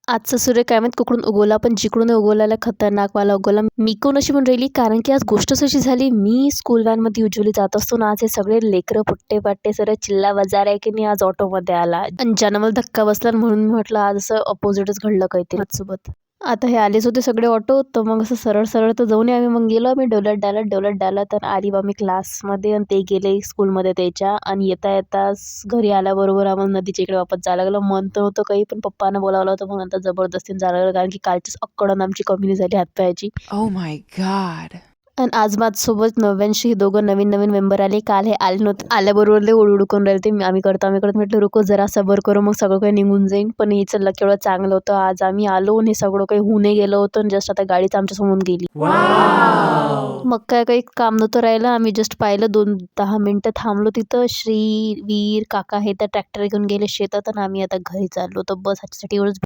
आजचा सूर्य काय माहीत कुठून उगवला, पण जिकडून उगवलेला खतरनाकवाला उगवला. मी कोण अशी म्हणून राहिली, कारण की आज गोष्टच अशी झाली. मी स्कूल व्हॅनमध्ये युज्युअली जात असतो ना, आज हे सगळे लेकरं पुट्टे-पाट्टे सगळं चिल्ला बाजार आहे की नाही, आज ऑटोमध्ये आला. आणि ज्यानं मला धक्का बसला म्हणून मी म्हटलं आज असं अपोजिटच घडलं काहीतरी माझ्यासोबत. आता हे आलेच होते सगळे ऑटो, तर मग असं सरळ-सरळ तर जाऊन आम्ही मग गेलो आम्ही डोलत-डालत तर आली बा मी क्लासमध्ये आणि ते गेले स्कूलमध्ये त्याच्या. आणि येता घरी आल्याबरोबर आम्हाला नदीच्या इकडे वापस जायला लागलं. मन तर नव्हतं काही, पण पप्पानं बोलावलं होतं मग नंतर जबरदस्तीने जायला लागलं, कारण की कालचीच अक्कडन आमची कमी नाही झाली हातपायाची. Oh my God. आणि आज माझ्यासोबत 89 दोघं नवीन मेंबर आले. काल हे आले नव्हते. आल्याबरोबर लय ओरडू करून राहिले ते, आम्ही करतो म्हटलं रुको जरा सबर करो, मग सगळं काही निघून जाईन. पण हिचं लक एवढं चांगलं होतं, आज आम्ही आलो आणि हे सगळं काही होऊनही गेलं होतं आणि जस्ट आता गाडीच आमच्या समोरून गेली. मग काय काही काम नव्हतं राहिलं. आम्ही जस्ट पाहिलं 2-10 मिनिटं थांबलो तिथं. श्री, वीर, काका हे तर ट्रॅक्टर घेऊन गेले शेतात आणि आम्ही आता घरी चाललो. तर बस ह्याच्यासाठी एवढंच.